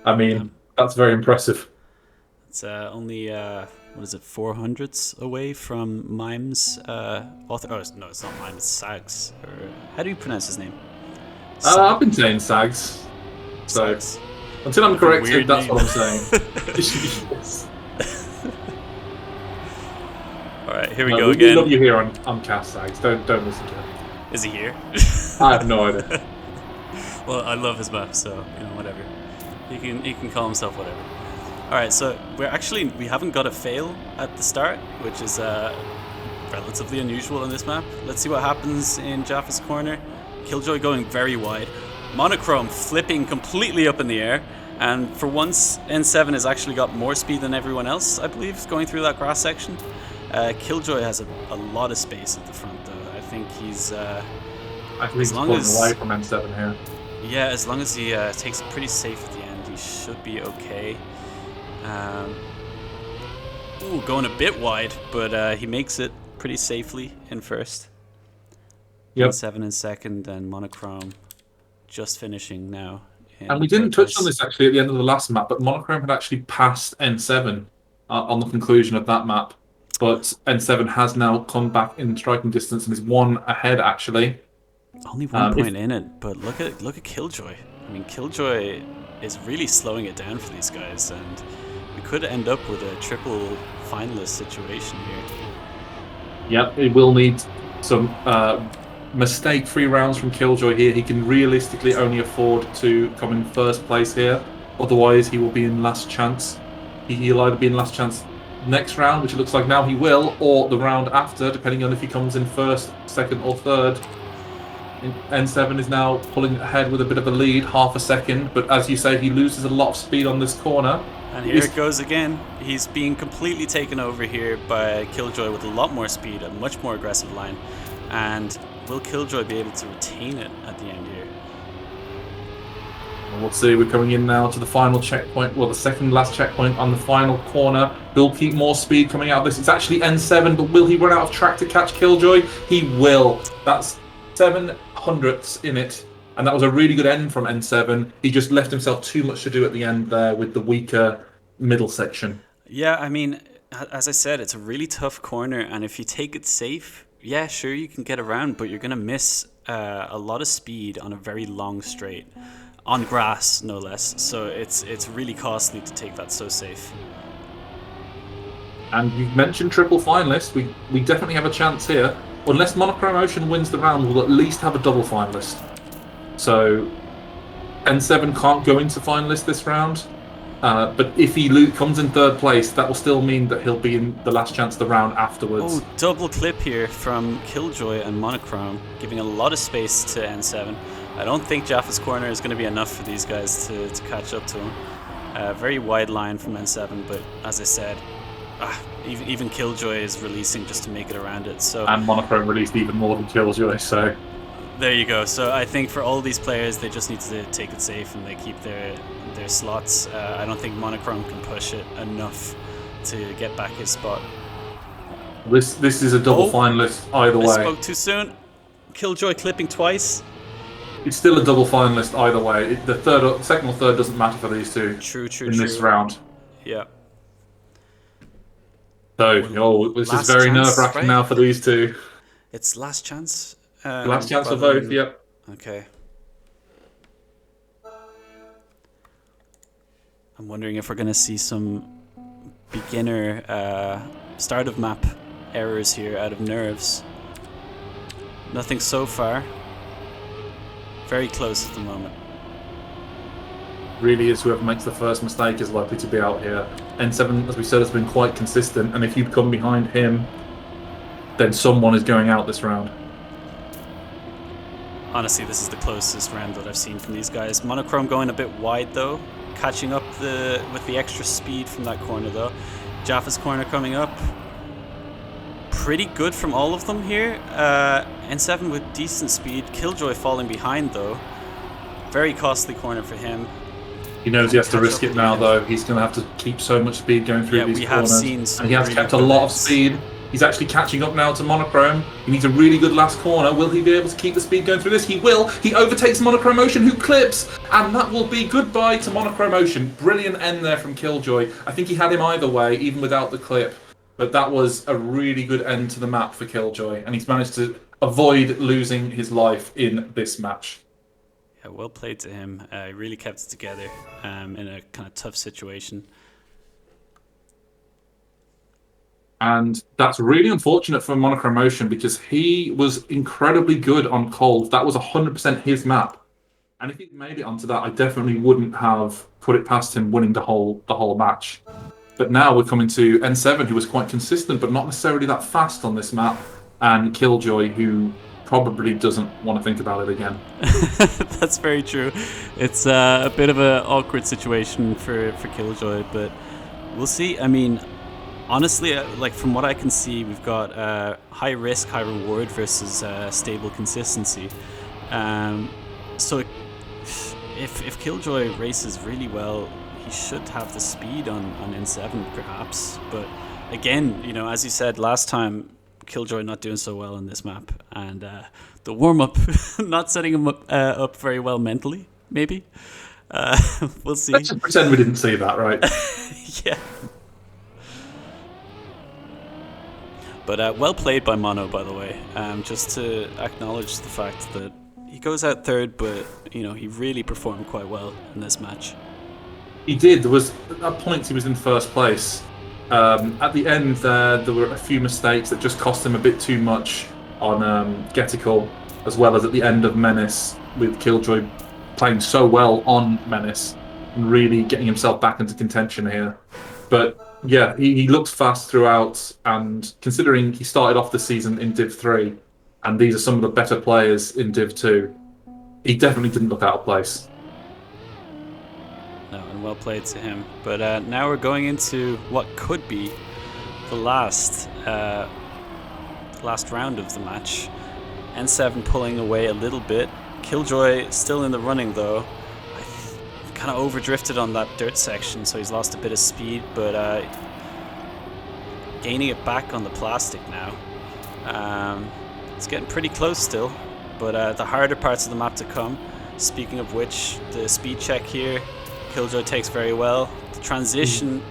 I mean that's very impressive. It's only 400s away from Mime's author. Oh no, it's not Mime, it's Sags. Or how do you pronounce his name? I've been saying Sags. So Sags. Until I'm corrected, that's what I'm saying. All right, here we go again. We love you here on Cast Sags. Don't listen to him. Is he here? I have no idea. Well, I love his map, so you know, whatever. He can call himself whatever. All right, so we haven't got a fail at the start, which is relatively unusual in this map. Let's see what happens in Jaffa's corner. Killjoy going very wide. Monochrome flipping completely up in the air, and for once, N7 has actually got more speed than everyone else, I believe, going through that grass section. Killjoy has a lot of space at the front, though. I think he's. I think he's pulling away from N7 here. Yeah, as long as he takes it pretty safe at the end, he should be okay. Going a bit wide, but he makes it pretty safely in first. Yep. N7 in second, and Monochrome just finishing now. And we didn't touch on this actually at the end of the last map, but Monochrome had actually passed N7 on the conclusion of that map. But N7 has now come back in striking distance and is 1 ahead actually. Only 1 point in it, but look at Killjoy. I mean, Killjoy is really slowing it down for these guys, and we could end up with a triple finalist situation here. Yep, it will need some mistake-free rounds from Killjoy here. He can realistically only afford to come in first place here, otherwise he will be in last chance. He'll either be in last chance next round, which it looks like now he will, or the round after, depending on if he comes in first, second, or third. N7 is now pulling ahead with a bit of a lead, half a second. But as you say, he loses a lot of speed on this corner. And here it goes again. He's being completely taken over here by Killjoy with a lot more speed, a much more aggressive line. And will Killjoy be able to retain it at the end here? We'll see. We're coming in now to the final checkpoint. Well, the second last checkpoint on the final corner. Will keep more speed coming out of this. It's actually N7, but will he run out of track to catch Killjoy? He will. That's 7/100ths in it. And that was a really good end from N7. He just left himself too much to do at the end there with the weaker middle section. Yeah, I mean, as I said, it's a really tough corner. And if you take it safe, yeah, sure, you can get around, but you're going to miss a lot of speed on a very long straight. On grass, no less. So it's really costly to take that so safe. And you've mentioned triple finalist. We definitely have a chance here. Unless Monochrome Ocean wins the round, we'll at least have a double finalist. So N7 can't go into finalist this round. But if he comes in third place, that will still mean that he'll be in the last chance of the round afterwards. Oh, double clip here from Killjoy and Monochrome, giving a lot of space to N7. I don't think Jaffa's corner is going to be enough for these guys to catch up to him. Very wide line from N7, but as I said, even Killjoy is releasing just to make it around it. So and Monochrome released even more than Killjoy, so there you go. So I think for all these players, they just need to take it safe and they keep their slots. I don't think Monochrome can push it enough to get back his spot. This is a double finalist either way. I spoke too soon. Killjoy clipping twice. It's still a double finalist either way. The second or third doesn't matter for these two. True. In this round. Yeah. So, this is very nerve-wracking now for these two. It's last chance. Last chance for both. Yep. Okay. I'm wondering if we're going to see some beginner start of map errors here out of nerves. Nothing so far. Very close at the moment. Really is whoever makes the first mistake is likely to be out here. N7, as we said, has been quite consistent, and if you come behind him, then someone is going out this round. Honestly, this is the closest round that I've seen from these guys. Monochrome going a bit wide though, catching up with the extra speed from that corner though. Jaffa's corner coming up. Pretty good from all of them here. N7 with decent speed. Killjoy falling behind though. Very costly corner for him. He knows he has to risk it now though. He's going to have to keep so much speed going through these corners. We have seen some and he has kept a lot of speed. He's actually catching up now to Monochrome. He needs a really good last corner. Will he be able to keep the speed going through this? He will. He overtakes Monochrome Ocean, who clips. And that will be goodbye to Monochrome Ocean. Brilliant end there from Killjoy. I think he had him either way, even without the clip. But that was a really good end to the map for Killjoy. And he's managed to avoid losing his life in this match. Yeah, well played to him. He really kept it together in a kind of tough situation. And that's really unfortunate for Monochrome Ocean because he was incredibly good on cold. That was 100% his map. And if he made it onto that, I definitely wouldn't have put it past him winning the whole match. But now we're coming to N7, who was quite consistent, but not necessarily that fast on this map, and Killjoy, who probably doesn't want to think about it again. That's very true. It's a bit of an awkward situation for Killjoy, but we'll see. I mean, honestly, like from what I can see, we've got high risk, high reward versus stable consistency. So if Killjoy races really well, he should have the speed on N7 perhaps. But again, you know, as you said last time, Killjoy not doing so well in this map, and the warm-up not setting him up very well mentally, maybe. We'll see. Let's just pretend we didn't see that, right? Yeah. But well played by Mono, by the way. Just to acknowledge the fact that he goes out third, but you know he really performed quite well in this match. He did. There was at points he was in first place. At the end there were a few mistakes that just cost him a bit too much on Getical, as well as at the end of Menace, with Killjoy playing so well on Menace and really getting himself back into contention here. But yeah, he looked fast throughout, and considering he started off the season in Div 3 and these are some of the better players in Div 2, he definitely didn't look out of place. No, and well played to him. But now we're going into what could be the last round of the match. N7 pulling away a little bit. Killjoy still in the running though. Kind of overdrifted on that dirt section, so he's lost a bit of speed, but gaining it back on the plastic now. It's getting pretty close still, but the harder parts of the map to come. Speaking of which, the speed check here, Killjoy takes very well. The transition,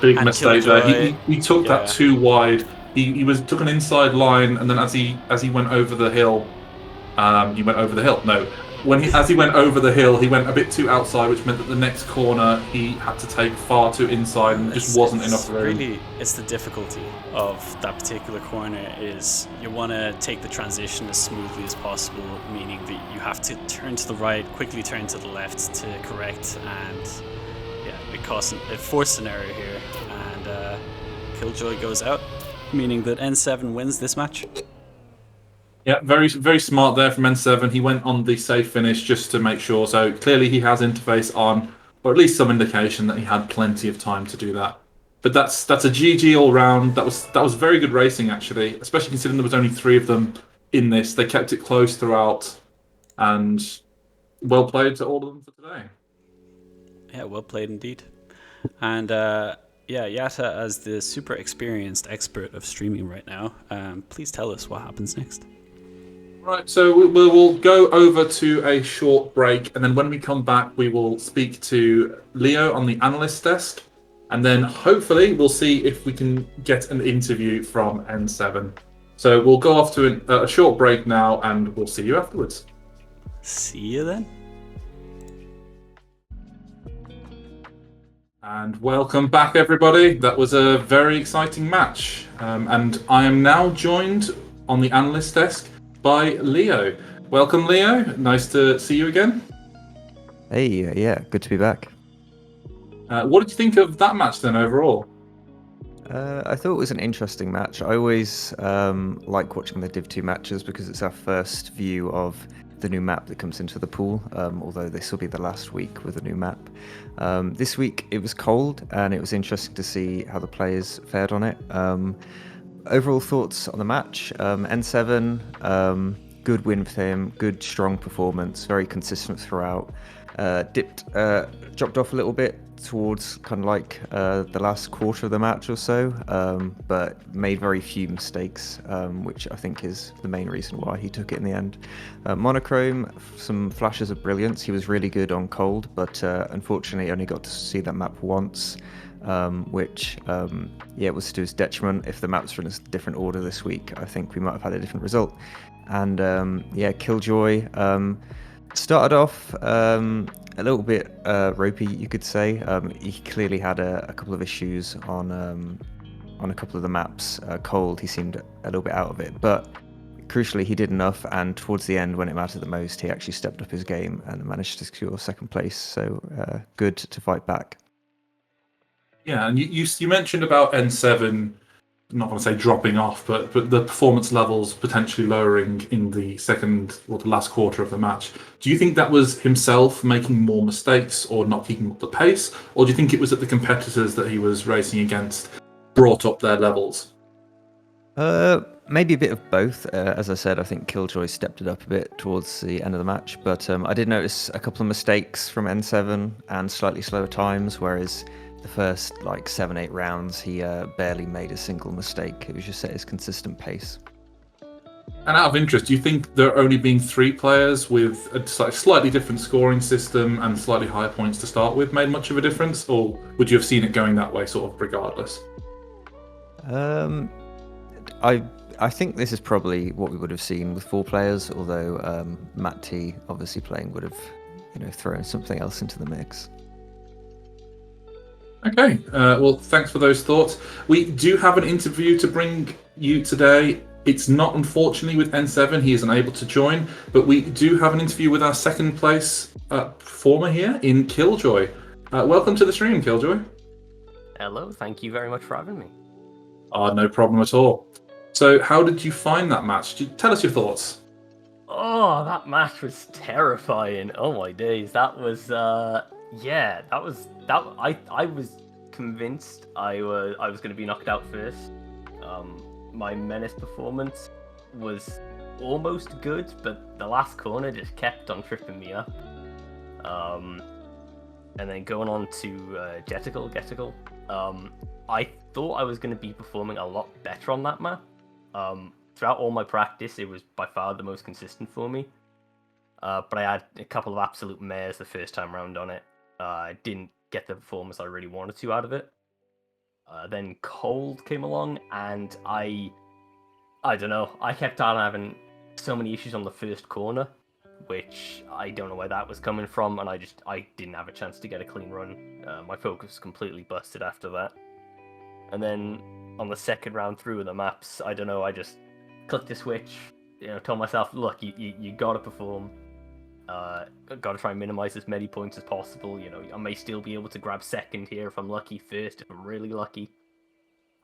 big mistake Killjoy, there. He took that too wide. He took an inside line, and then as he went over the hill, he went over the hill. No, as he went over the hill, he went a bit too outside, which meant that the next corner he had to take far too inside, and just wasn't enough room. Really, it's the difficulty of that particular corner is you want to take the transition as smoothly as possible, meaning that you have to turn to the right, quickly turn to the left to correct, and it forced an error here, and Killjoy goes out, meaning that N7 wins this match. Yeah, very, very smart there from N7. He went on the safe finish just to make sure. So clearly he has interface on, or at least some indication that he had plenty of time to do that. But that's a GG all round. That was very good racing actually, especially considering there was only 3 of them in this. They kept it close throughout, and well played to all of them for today. Yeah, well played indeed. And Yatta, as the super experienced expert of streaming right now, please tell us what happens next. Right, so we'll go over to a short break, and then when we come back, we will speak to Leo on the analyst desk, and then hopefully we'll see if we can get an interview from N7. So we'll go off to a short break now, and we'll see you afterwards. See you then. And welcome back, everybody. That was a very exciting match, and I am now joined on the analyst desk by Leo. Welcome, Leo. Nice to see you again. Hey, yeah, good to be back. What did you think of that match then overall? I thought it was an interesting match. I always like watching the Div 2 matches because it's our first view of the new map that comes into the pool, although this will be the last week with a new map. This week it was cold, and it was interesting to see how the players fared on it. Overall thoughts on the match, N7, good win for him, good strong performance, very consistent throughout. Dropped off a little bit towards kind of like the last quarter of the match or so, but made very few mistakes, which I think is the main reason why he took it in the end. Monochrome, some flashes of brilliance. He was really good on cold, but unfortunately only got to see that map once, which it was to his detriment. If the maps were in a different order this week, I think we might have had a different result. And Killjoy started off a little bit ropey, you could say. He clearly had a couple of issues on a couple of the maps. Cold, he seemed a little bit out of it, but crucially he did enough, and towards the end when it mattered the most, he actually stepped up his game and managed to secure second place, so good to fight back. Yeah, and you mentioned about N7, I'm not going to say dropping off, but the performance levels potentially lowering in the second or the last quarter of the match. Do you think that was himself making more mistakes or not keeping up the pace, or do you think it was that the competitors that he was racing against brought up their levels? Maybe a bit of both. As I said, I think Killjoy stepped it up a bit towards the end of the match, but I did notice a couple of mistakes from N7 and slightly slower times, whereas the first 7-8 rounds he barely made a single mistake. It was just at his consistent pace. And out of interest, do you think there only being 3 players with a slightly different scoring system and slightly higher points to start with made much of a difference, or would you have seen it going that way sort of regardless? I think this is probably what we would have seen with 4 players, although Matt T obviously playing would have thrown something else into the mix. Okay, well, thanks for those thoughts. We do have an interview to bring you today. It's not, unfortunately, with N7. He is unable to join, but we do have an interview with our second place performer here in Killjoy. Welcome to the stream, Killjoy. Hello, thank you very much for having me. No problem at all. So, how did you find that match? Tell us your thoughts. Oh, that match was terrifying. Oh my days. That was yeah, that was that I was convinced I was going to be knocked out first. My Menace performance was almost good, but the last corner just kept on tripping me up. And then going on to Getical. I thought I was going to be performing a lot better on that map. Throughout all my practice, it was by far the most consistent for me. But I had a couple of absolute mares the first time round on it. I didn't get the performance I really wanted to out of it. Then Cold came along, and I don't know. I kept on having so many issues on the first corner, which I don't know where that was coming from, and I didn't have a chance to get a clean run. My focus was completely busted after that. And then on the second round through the maps, I don't know, I just clicked a switch, told myself, look, you gotta perform. Gotta try and minimize as many points as possible. I may still be able to grab second here if I'm lucky, first if I'm really lucky.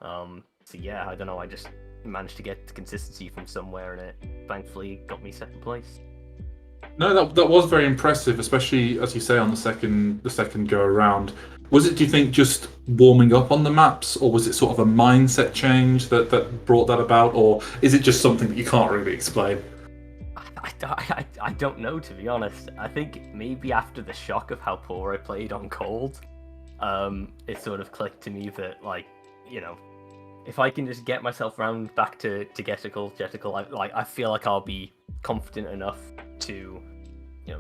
So yeah, I don't know, I just managed to get the consistency from somewhere, and it thankfully got me second place. No, that was very impressive, especially as you say on the second go around. Was it, do you think, just warming up on the maps, or was it sort of a mindset change that brought that about, or is it just something that you can't really explain? I don't know, to be honest. I think maybe after the shock of how poor I played on Cold, it sort of clicked to me that, if I can just get myself round back to Getical, I feel like I'll be confident enough to,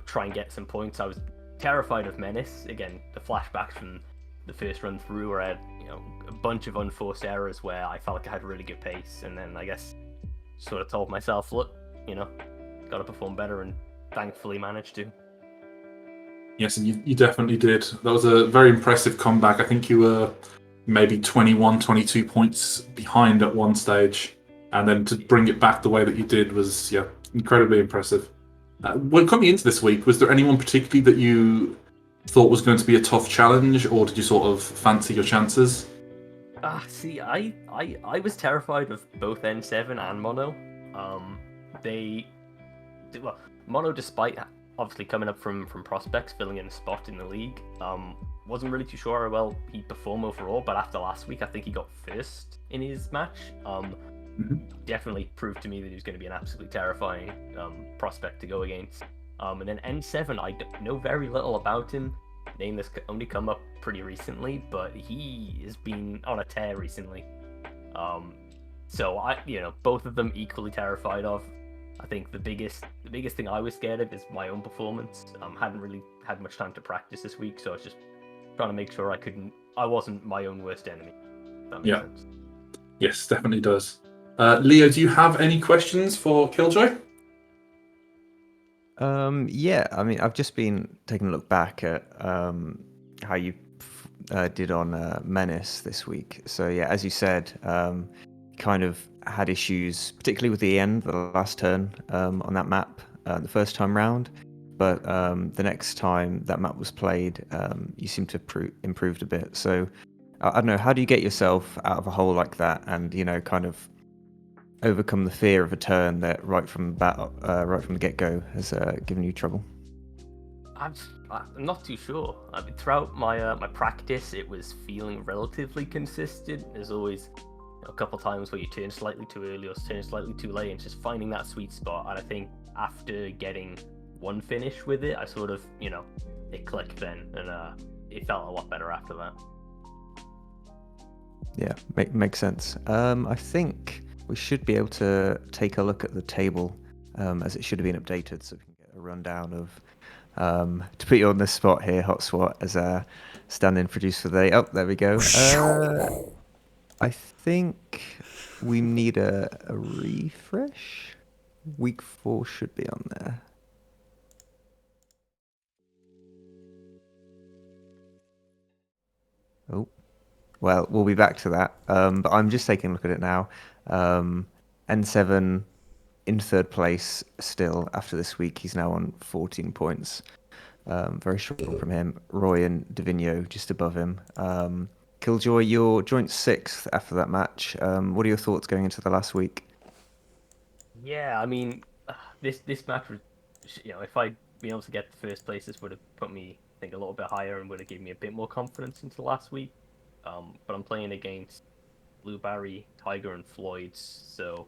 try and get some points. I was terrified of Menace. Again, the flashbacks from the first run through where I had, a bunch of unforced errors where I felt like I had really good pace, and then I guess sort of told myself, look, got to perform better, and thankfully managed to. Yes, and you definitely did. That was a very impressive comeback. I think you were maybe 21, 22 points behind at one stage, and then to bring it back the way that you did was, incredibly impressive. When coming into this week, was there anyone particularly that you thought was going to be a tough challenge, or did you sort of fancy your chances? See, I was terrified of both N7 and Mono. Mono, despite obviously coming up from prospects, filling in a spot in the league, wasn't really too sure how well he'd perform overall, but after last week, I think he got first in his match. Definitely proved to me that he was going to be an absolutely terrifying prospect to go against. And then N7, I know very little about him. Name that's only come up pretty recently, but he has been on a tear recently. So both of them equally terrified of. I think the biggest thing I was scared of is my own performance. Hadn't really had much time to practice this week, so I was just trying to make sure I wasn't my own worst enemy. If that makes sense. Yes, definitely does. Leo, do you have any questions for Killjoy? Yeah, I mean, I've just been taking a look back at how you did on Menace this week. So yeah, as you said, kind of had issues, particularly with the end, the last turn on that map the first time round. But the next time that map was played, you seem to have improved a bit. So I don't know, how do you get yourself out of a hole like that, and kind of overcome the fear of a turn that right from the get-go has given you trouble? I'm not too sure. I mean, throughout my practice, it was feeling relatively consistent. There's always a couple times where you turn slightly too early or turn slightly too late, and just finding that sweet spot. And I think after getting one finish with it, I sort of, it clicked then, and it felt a lot better after that. Yeah, makes sense. I think we should be able to take a look at the table, as it should have been updated, so we can get a rundown of, to put you on the spot here, Hotswat, as a stand-in producer for the day. Oh, there we go. I think we need a refresh. Week 4 should be on there. Oh, well, we'll be back to that. But I'm just taking a look at it now. N7 in third place still after this week. He's now on 14 points. Very short from him. Roy and Divino just above him. Killjoy, you're joint 6th after that match. What are your thoughts going into the last week? Yeah, I mean, this match was, if I'd been able to get the first place, this would have put me, I think, a little bit higher and would have given me a bit more confidence into last week. But I'm playing against Blueberry, Tiger, and Floyd's, so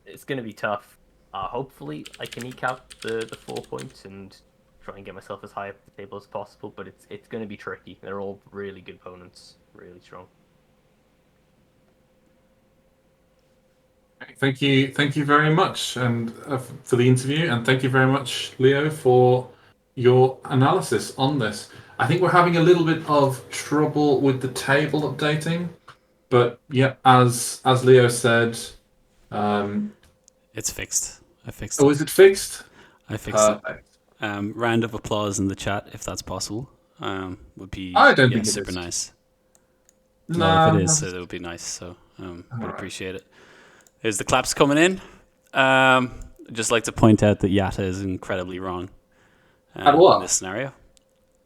it's going to be tough. Hopefully, I can eke out the 4 points and try and get myself as high up the table as possible, but it's going to be tricky. They're all really good opponents, really strong. Thank you very much, and for the interview, and thank you very much, Leo, for your analysis on this. I think we're having a little bit of trouble with the table updating, but yeah, as Leo said, It's fixed. I fixed oh, it. is it fixed? I fixed Perfect. it. Round of applause in the chat if that's possible. Would be I don't think it super is. nice. Nah, Well, if it is, it would be nice. So would appreciate it. Here's the claps coming in. I'd just like to point out that Yatta is incredibly wrong At what? in this scenario.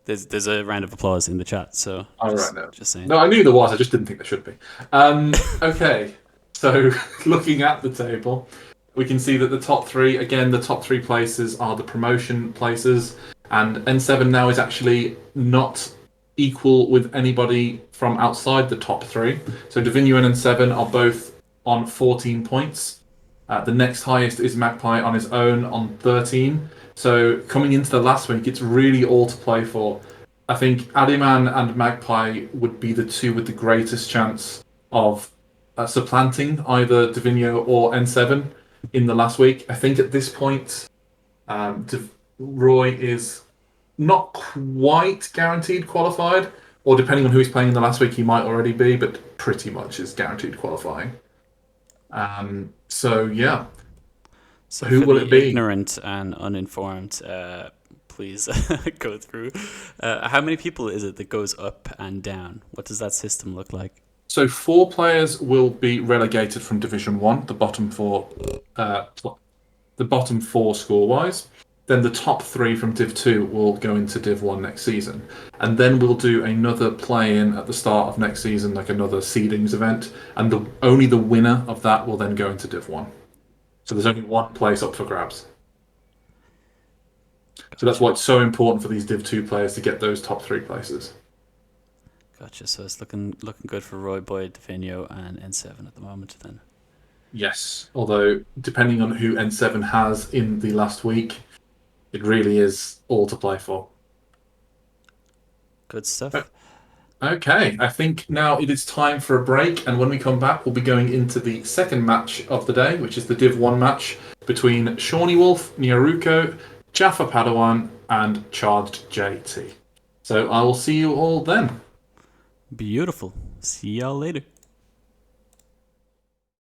There's a round of applause in the chat. So just saying. No, I knew there was. I just didn't think there should be. Okay, so looking at the table, we can see that the top three, again, the top 3 places are the promotion places, and N7 now is actually not equal with anybody from outside the top 3. So Divino and N7 are both on 14 points. The next highest is Magpie on his own on 13. So coming into the last week, it's really all to play for. I think Adiman and Magpie would be the 2 with the greatest chance of supplanting either Divino or N7 in the last week. I think at this point, Roy is not quite guaranteed qualified, or depending on who he's playing in the last week, he might already be, but pretty much is guaranteed qualifying. So yeah. So who for will the it be? ignorant and uninformed, please go through. How many people is it that goes up and down? What does that system look like? So 4 players will be relegated from Division 1, the bottom 4 score-wise. Then the top 3 from Div 2 will go into Div 1 next season. And then we'll do another play-in at the start of next season, like another seedings event. And only the winner of that will then go into Div 1. So there's only 1 place up for grabs. So that's why it's so important for these Div 2 players to get those top 3 places. Gotcha. So it's looking good for Roy Boyd, Divino, and N7 at the moment then. Yes, although depending on who N7 has in the last week, it really is all to play for. Good stuff. Okay, I think now it is time for a break, and when we come back, we'll be going into the second match of the day, which is the Div 1 match between Shawnee Wolf, Nyaruko, Jaffa Padawan, and Charged JT. So I will see you all then. Beautiful. See y'all later.